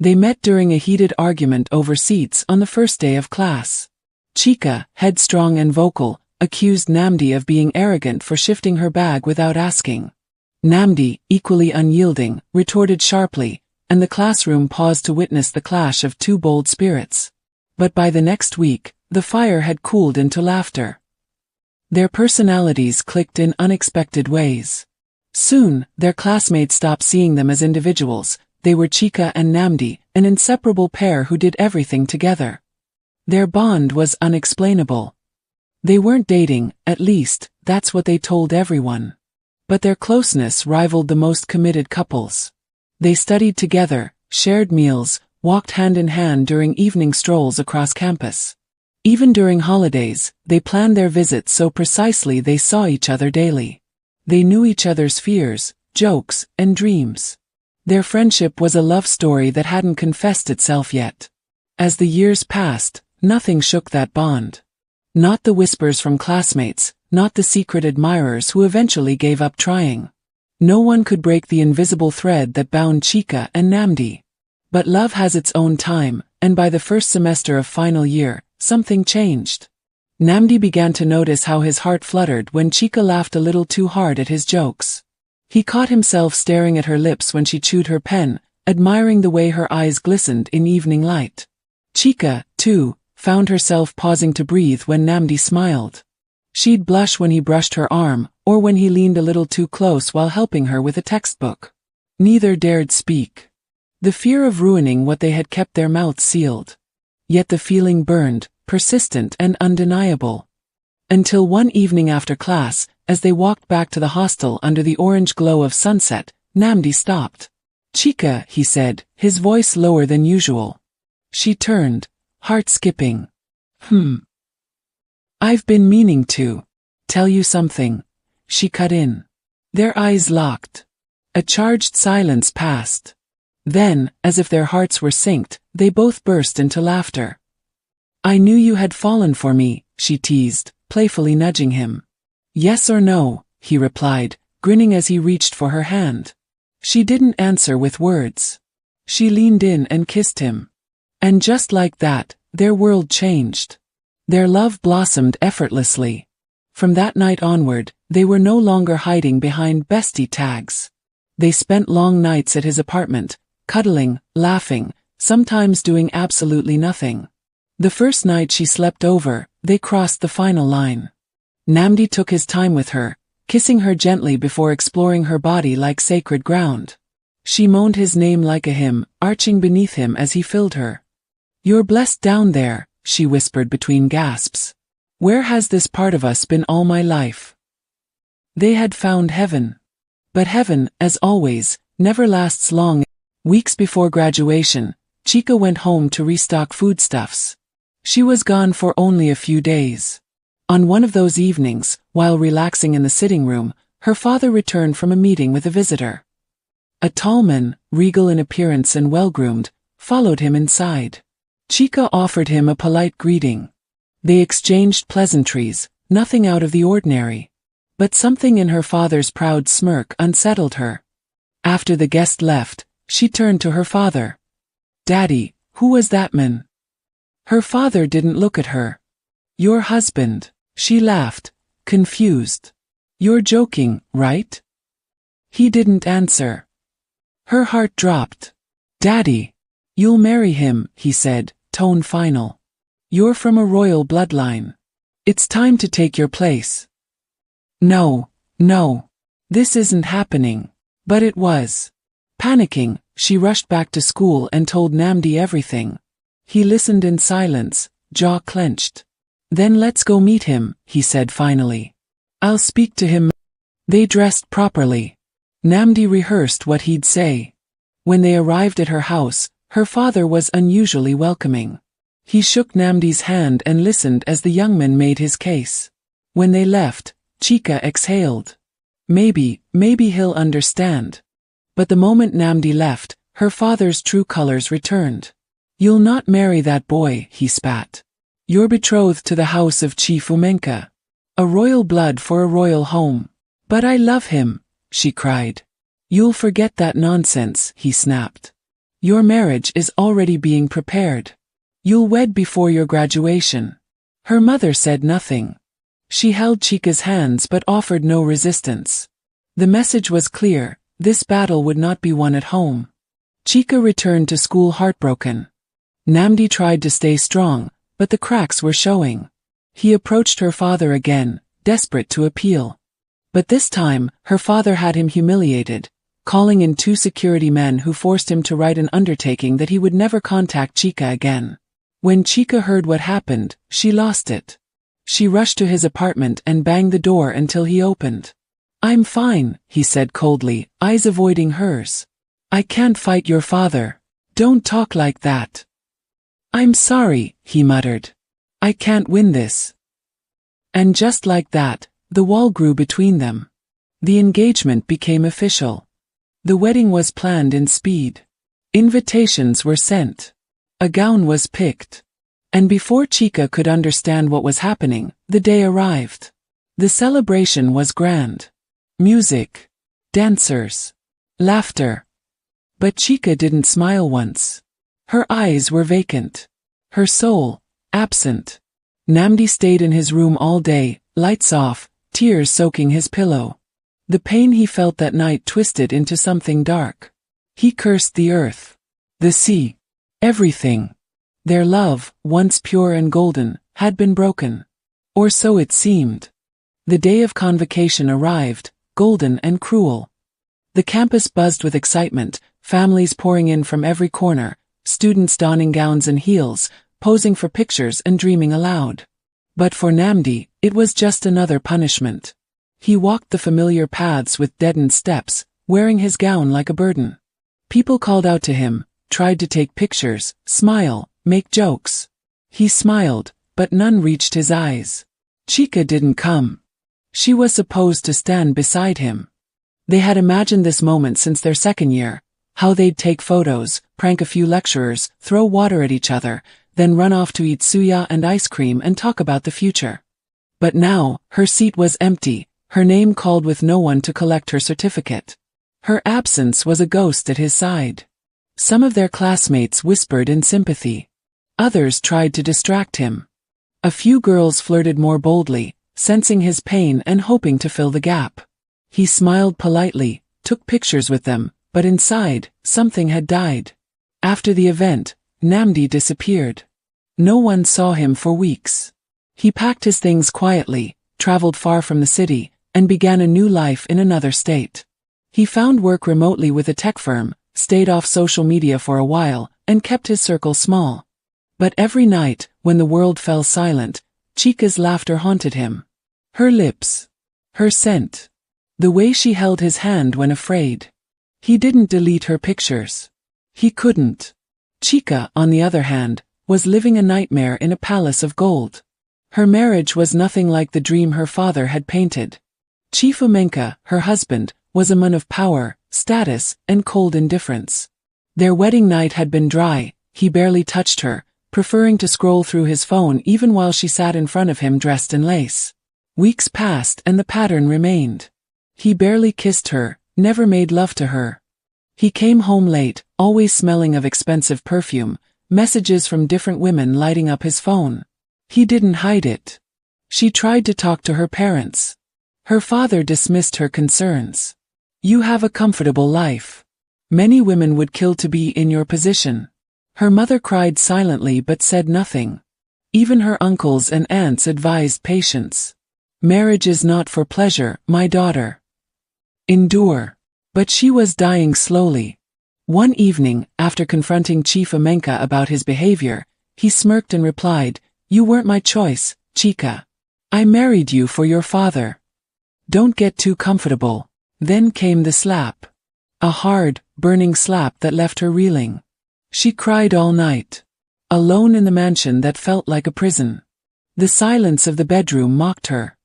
They met during a heated argument over seats on the first day of class. Chika, headstrong and vocal, accused Nnamdi of being arrogant for shifting her bag without asking. Nnamdi, equally unyielding, retorted sharply, and the classroom paused to witness the clash of two bold spirits. But by the next week, the fire had cooled into laughter. Their personalities clicked in unexpected ways. Soon, their classmates stopped seeing them as individuals. They were Chika and Nnamdi, an inseparable pair who did everything together. Their bond was unexplainable. They weren't dating, at least, that's what they told everyone. But their closeness rivaled the most committed couples. They studied together, shared meals, walked hand in hand during evening strolls across campus. Even during holidays, they planned their visits so precisely they saw each other daily. They knew each other's fears, jokes, and dreams. Their friendship was a love story that hadn't confessed itself yet. As the years passed, nothing shook that bond. Not the whispers from classmates, not the secret admirers who eventually gave up trying. No one could break the invisible thread that bound Chika and Nnamdi. But love has its own time, and by the first semester of final year, something changed. Nnamdi began to notice how his heart fluttered when Chika laughed a little too hard at his jokes. He caught himself staring at her lips when she chewed her pen, admiring the way her eyes glistened in evening light. Chika, too, found herself pausing to breathe when Nnamdi smiled. She'd blush when he brushed her arm, or when he leaned a little too close while helping her with a textbook. Neither dared speak. The fear of ruining what they had kept their mouths sealed. Yet the feeling burned, persistent and undeniable. Until one evening after class, as they walked back to the hostel under the orange glow of sunset, Nnamdi stopped. "Chika," he said, his voice lower than usual. She turned, heart skipping. "I've been meaning to tell you something," she cut in. Their eyes locked. A charged silence passed. Then, as if their hearts were synced, they both burst into laughter. "I knew you had fallen for me," she teased, playfully nudging him. "Yes or no," he replied, grinning as he reached for her hand. She didn't answer with words. She leaned in and kissed him. And just like that, their world changed. Their love blossomed effortlessly. From that night onward, they were no longer hiding behind bestie tags. They spent long nights at his apartment, cuddling, laughing, sometimes doing absolutely nothing. The first night she slept over, they crossed the final line. Nnamdi took his time with her, kissing her gently before exploring her body like sacred ground. She moaned his name like a hymn, arching beneath him as he filled her. "You're blessed down there," she whispered between gasps. "Where has this part of us been all my life?" They had found heaven. But heaven, as always, never lasts long. Weeks before graduation, Chika went home to restock foodstuffs. She was gone for only a few days. On one of those evenings, while relaxing in the sitting room, her father returned from a meeting with a visitor. A tall man, regal in appearance and well-groomed, followed him inside. Chika offered him a polite greeting. They exchanged pleasantries, nothing out of the ordinary. But something in her father's proud smirk unsettled her. After the guest left, she turned to her father. "Daddy, who was that man?" Her father didn't look at her. "Your husband," she laughed, confused. "You're joking, right?" He didn't answer. Her heart dropped. "Daddy, you'll marry him," he said, tone final. "You're from a royal bloodline. It's time to take your place." No, this isn't happening. But it was. Panicking, she rushed back to school and told Nnamdi everything. He listened in silence, jaw clenched. "Then let's go meet him," he said finally. "I'll speak to him." They dressed properly. Nnamdi rehearsed what he'd say. When they arrived at her house, her father was unusually welcoming. He shook Nnamdi's hand and listened as the young man made his case. When they left, Chika exhaled. Maybe he'll understand. But the moment Nnamdi left, her father's true colors returned. "You'll not marry that boy," he spat. "You're betrothed to the house of Chief Umenka. A royal blood for a royal home." "But I love him," she cried. "You'll forget that nonsense," he snapped. Your marriage is already being prepared. You'll wed before your graduation. Her mother said nothing. She held Chika's hands but offered no resistance. The message was clear, this battle would not be won at home. Chika returned to school heartbroken. Nnamdi tried to stay strong, but the cracks were showing. He approached her father again, desperate to appeal. But this time, her father had him humiliated, calling in 2 security men who forced him to write an undertaking that he would never contact Chika again. When Chika heard what happened, she lost it. She rushed to his apartment and banged the door until he opened. "I'm fine," he said coldly, eyes avoiding hers. "I can't fight your father. Don't talk like that." "I'm sorry," he muttered. "I can't win this." And just like that, the wall grew between them. The engagement became official. The wedding was planned in speed. Invitations were sent. A gown was picked. And before Chika could understand what was happening, the day arrived. The celebration was grand. Music. Dancers. Laughter. But Chika didn't smile once. Her eyes were vacant. Her soul, absent. Nnamdi stayed in his room all day, lights off, tears soaking his pillow. The pain he felt that night twisted into something dark. He cursed the earth, the sea, everything. Their love, once pure and golden, had been broken. Or so it seemed. The day of convocation arrived, golden and cruel. The campus buzzed with excitement, families pouring in from every corner, students donning gowns and heels, posing for pictures and dreaming aloud. But for Nnamdi, it was just another punishment. He walked the familiar paths with deadened steps, wearing his gown like a burden. People called out to him, tried to take pictures, smile, make jokes. He smiled, but none reached his eyes. Chika didn't come. She was supposed to stand beside him. They had imagined this moment since their second year, how they'd take photos, prank a few lecturers, throw water at each other, then run off to eat suya and ice cream and talk about the future. But now, her seat was empty, her name called with no one to collect her certificate. Her absence was a ghost at his side. Some of their classmates whispered in sympathy. Others tried to distract him. A few girls flirted more boldly, sensing his pain and hoping to fill the gap. He smiled politely, took pictures with them, but inside, something had died. After the event, Nnamdi disappeared. No one saw him for weeks. He packed his things quietly, traveled far from the city, and began a new life in another state. He found work remotely with a tech firm, stayed off social media for a while, and kept his circle small. But every night, when the world fell silent, Chika's laughter haunted him. Her lips. Her scent. The way she held his hand when afraid. He didn't delete her pictures. He couldn't. Chika, on the other hand, was living a nightmare in a palace of gold. Her marriage was nothing like the dream her father had painted. Chief Umenka, her husband, was a man of power, status, and cold indifference. Their wedding night had been dry, he barely touched her, preferring to scroll through his phone even while she sat in front of him dressed in lace. Weeks passed and the pattern remained. He barely kissed her, never made love to her. He came home late, always smelling of expensive perfume, messages from different women lighting up his phone. He didn't hide it. She tried to talk to her parents. Her father dismissed her concerns. You have a comfortable life. Many women would kill to be in your position. Her mother cried silently but said nothing. Even her uncles and aunts advised patience. Marriage is not for pleasure, my daughter. Endure. But she was dying slowly. One evening, after confronting Chief Umenka about his behavior, he smirked and replied, "You weren't my choice, Chika. I married you for your father. Don't get too comfortable." Then came the slap. A hard, burning slap that left her reeling. She cried all night. Alone in the mansion that felt like a prison. The silence of the bedroom mocked her.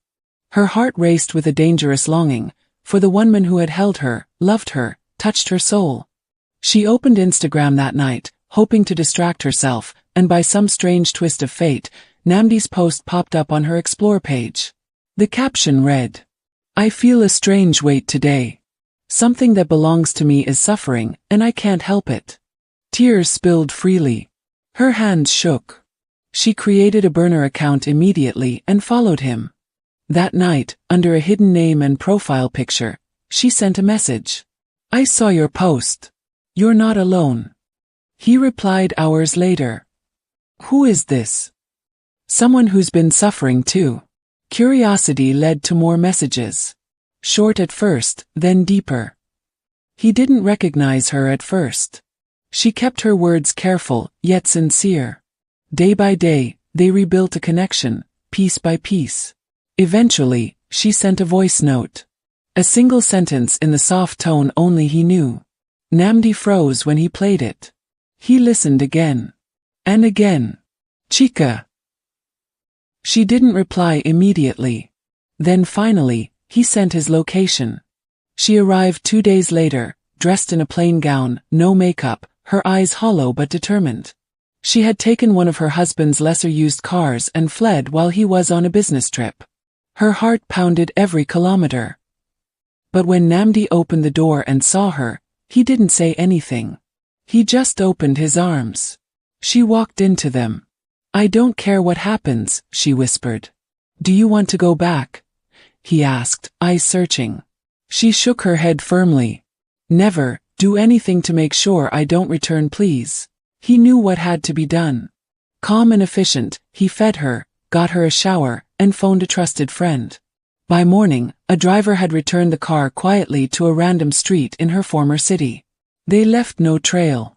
Her heart raced with a dangerous longing, for the one man who had held her, loved her, touched her soul. She opened Instagram that night, hoping to distract herself, and by some strange twist of fate, Nnamdi's post popped up on her Explore page. The caption read, "I feel a strange weight today. Something that belongs to me is suffering, and I can't help it. Tears spilled freely. Her hands shook. She created a burner account immediately and followed him. That night, under a hidden name and profile picture, she sent a message. "I saw your post. You're not alone." He replied hours later. "Who is this?" "Someone who's been suffering too." Curiosity led to more messages. Short at first, then deeper. He didn't recognize her at first. She kept her words careful, yet sincere. Day by day, they rebuilt a connection, piece by piece. Eventually, she sent a voice note. A single sentence in the soft tone only he knew. Nnamdi froze when he played it. He listened again. And again. "Chika." She didn't reply immediately. Then finally, he sent his location. She arrived 2 days later, dressed in a plain gown, no makeup, her eyes hollow but determined. She had taken one of her husband's lesser-used cars and fled while he was on a business trip. Her heart pounded every kilometer. But when Nnamdi opened the door and saw her, he didn't say anything. He just opened his arms. She walked into them. "I don't care what happens," she whispered. "Do you want to go back?" he asked, eyes searching. She shook her head firmly. "Never. Do anything to make sure I don't return, please." He knew what had to be done. Calm and efficient, he fed her, got her a shower, and phoned a trusted friend. By morning, a driver had returned the car quietly to a random street in her former city. They left no trail.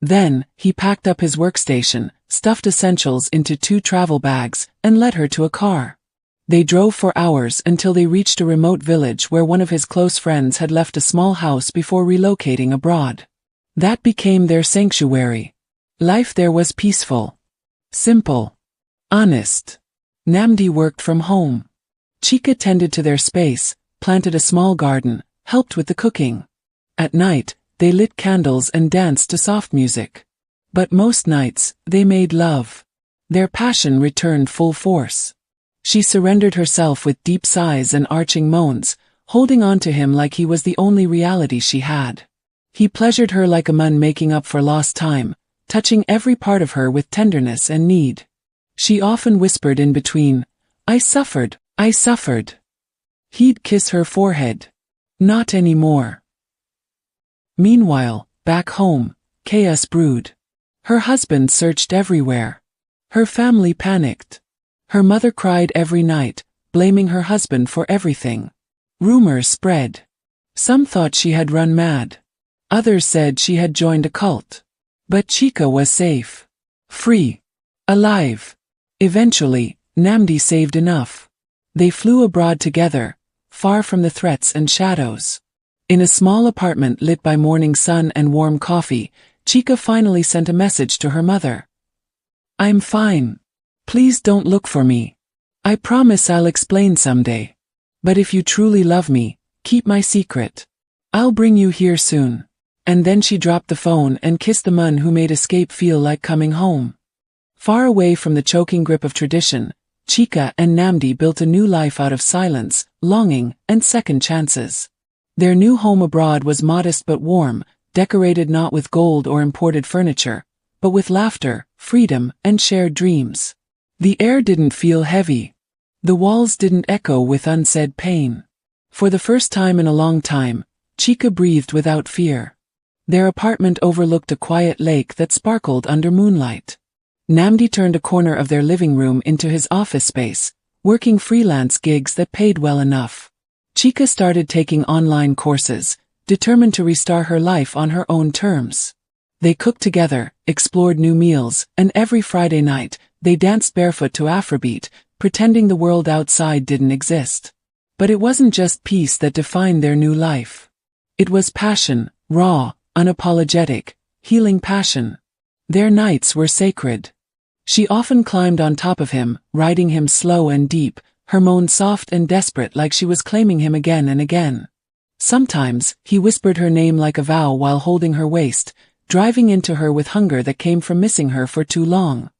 Then, he packed up his workstation, stuffed essentials into 2 travel bags, and led her to a car. They drove for hours until they reached a remote village where one of his close friends had left a small house before relocating abroad. That became their sanctuary. Life there was peaceful. Simple. Honest. Nnamdi worked from home. Chika tended to their space, planted a small garden, helped with the cooking. At night, they lit candles and danced to soft music. But most nights, they made love. Their passion returned full force. She surrendered herself with deep sighs and arching moans, holding on to him like he was the only reality she had. He pleasured her like a man making up for lost time, touching every part of her with tenderness and need. She often whispered in between, "I suffered, I suffered." He'd kiss her forehead. "Not anymore." Meanwhile, back home, chaos brewed. Her husband searched everywhere. Her family panicked. Her mother cried every night, blaming her husband for everything. Rumors spread. Some thought she had run mad. Others said she had joined a cult. But Chika was safe. Free. Alive. Eventually, Nnamdi saved enough. They flew abroad together, far from the threats and shadows. In a small apartment lit by morning sun and warm coffee, Chika finally sent a message to her mother. "I'm fine. Please don't look for me. I promise I'll explain someday. But if you truly love me, keep my secret. I'll bring you here soon." And then she dropped the phone and kissed the man who made escape feel like coming home. Far away from the choking grip of tradition, Chika and Nnamdi built a new life out of silence, longing, and second chances. Their new home abroad was modest but warm, decorated not with gold or imported furniture, but with laughter, freedom, and shared dreams. The air didn't feel heavy. The walls didn't echo with unsaid pain. For the first time in a long time, Chika breathed without fear. Their apartment overlooked a quiet lake that sparkled under moonlight. Nnamdi turned a corner of their living room into his office space, working freelance gigs that paid well enough. Chika started taking online courses, determined to restart her life on her own terms. They cooked together, explored new meals, and every Friday night, they danced barefoot to Afrobeat, pretending the world outside didn't exist. But it wasn't just peace that defined their new life. It was passion, raw, unapologetic, healing passion. Their nights were sacred. She often climbed on top of him, riding him slow and deep, her moans soft and desperate like she was claiming him again and again. Sometimes, he whispered her name like a vow while holding her waist, driving into her with hunger that came from missing her for too long.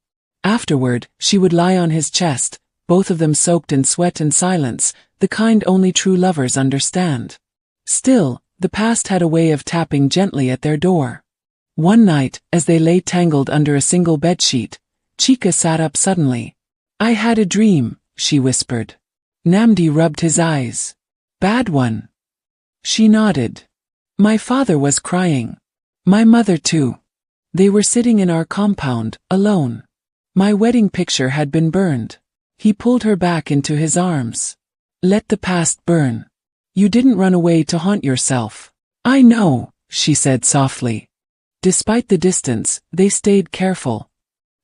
Afterward, she would lie on his chest, both of them soaked in sweat and silence, the kind only true lovers understand. Still, the past had a way of tapping gently at their door. One night, as they lay tangled under a single bedsheet, Chika sat up suddenly. "I had a dream," she whispered. Nnamdi rubbed his eyes. "Bad one?" She nodded. "My father was crying. My mother too. They were sitting in our compound, alone. My wedding picture had been burned." He pulled her back into his arms. "Let the past burn. You didn't run away to haunt yourself." "I know," she said softly. Despite the distance, they stayed careful.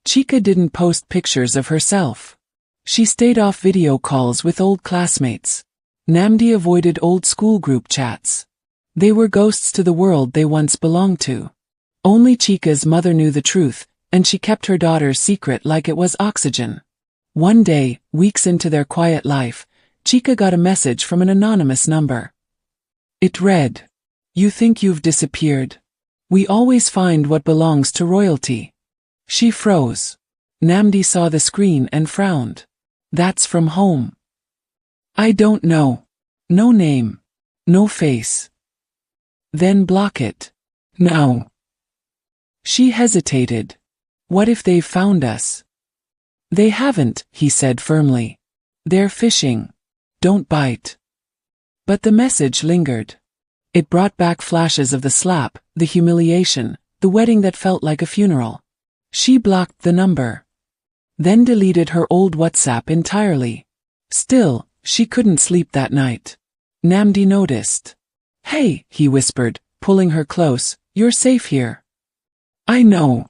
Chika didn't post pictures of herself. She stayed off video calls with old classmates. Nnamdi avoided old school group chats. They were ghosts to the world they once belonged to. Only Chika's mother knew the truth, and she kept her daughter's secret like it was oxygen. One day, weeks into their quiet life, Chika got a message from an anonymous number. It read, "You think you've disappeared? We always find what belongs to royalty." She froze. Nnamdi saw the screen and frowned. "That's from home." "I don't know. No name. No face." "Then block it. Now." She hesitated. "What if they've found us?" "They haven't," he said firmly. "They're fishing. Don't bite." But the message lingered. It brought back flashes of the slap, the humiliation, the wedding that felt like a funeral. She blocked the number. Then deleted her old WhatsApp entirely. Still, she couldn't sleep that night. Nnamdi noticed. "Hey," he whispered, pulling her close, "you're safe here." "I know."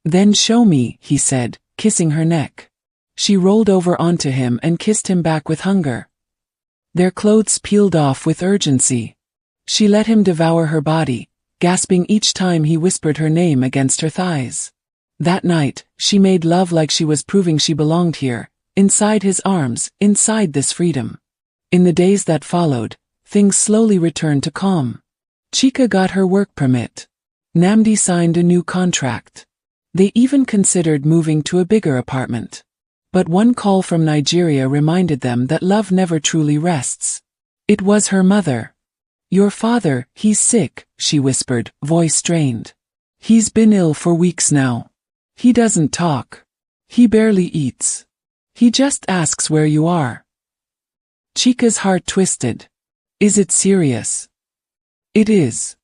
"Then show me," he said, kissing her neck. She rolled over onto him and kissed him back with hunger. Their clothes peeled off with urgency. She let him devour her body, gasping each time he whispered her name against her thighs. That night, she made love like she was proving she belonged here, inside his arms, inside this freedom. In the days that followed, things slowly returned to calm. Chika got her work permit. Nnamdi signed a new contract. They even considered moving to a bigger apartment. But one call from Nigeria reminded them that love never truly rests. It was her mother. "Your father, he's sick," she whispered, voice strained. "He's been ill for weeks now. He doesn't talk. He barely eats. He just asks where you are." Chika's heart twisted. "Is it serious?" "It is."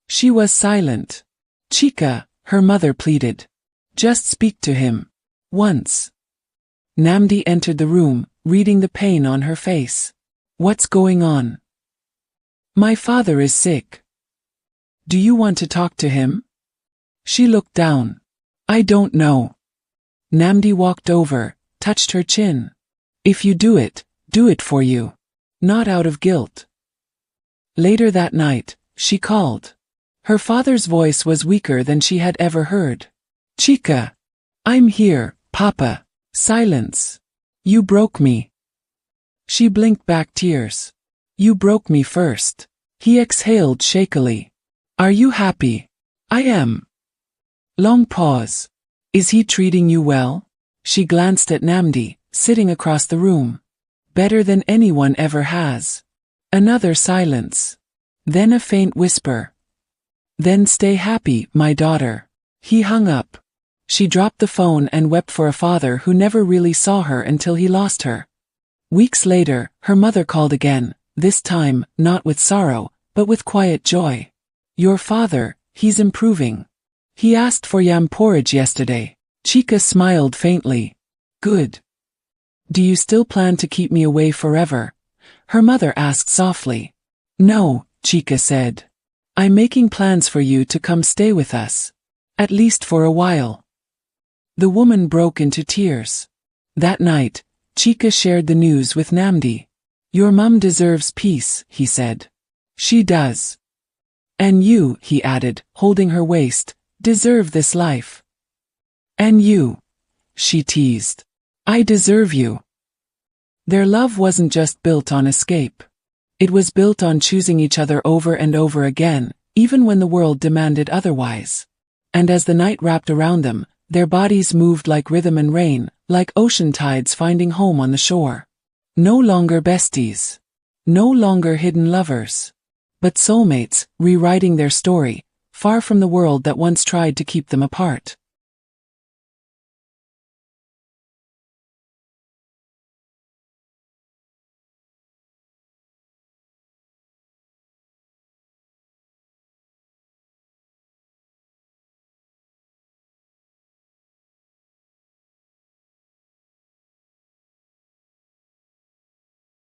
She was silent. "Chika," her mother pleaded. "Just speak to him. Once." Nnamdi entered the room, reading the pain on her face. "What's going on?" "My father is sick." "Do you want to talk to him?" She looked down. "I don't know." Nnamdi walked over, touched her chin. "If you do it for you. Not out of guilt." Later that night, she called. Her father's voice was weaker than she had ever heard. "Chika. I'm here, Papa." Silence. "You broke me." She blinked back tears. "You broke me first." He exhaled shakily. "Are you happy?" "I am." Long pause. "Is he treating you well?" She glanced at Nnamdi, sitting across the room. "Better than anyone ever has." Another silence. Then a faint whisper. "Then stay happy, my daughter." He hung up. She dropped the phone and wept for a father who never really saw her until he lost her. Weeks later, her mother called again, this time, not with sorrow, but with quiet joy. "Your father, he's improving. He asked for yam porridge yesterday." Chika smiled faintly. "Good. Do you still plan to keep me away forever?" her mother asked softly. "No," Chika said. "I'm making plans for you to come stay with us. At least for a while." The woman broke into tears. That night, Chika shared the news with Nnamdi. "Your mum deserves peace," he said. "She does. And you," he added, holding her waist, "deserve this life." "And you," she teased. "I deserve you." Their love wasn't just built on escape. It was built on choosing each other over and over again, even when the world demanded otherwise. And as the night wrapped around them, their bodies moved like rhythm and rain, like ocean tides finding home on the shore. No longer besties. No longer hidden lovers. But soulmates, rewriting their story, far from the world that once tried to keep them apart.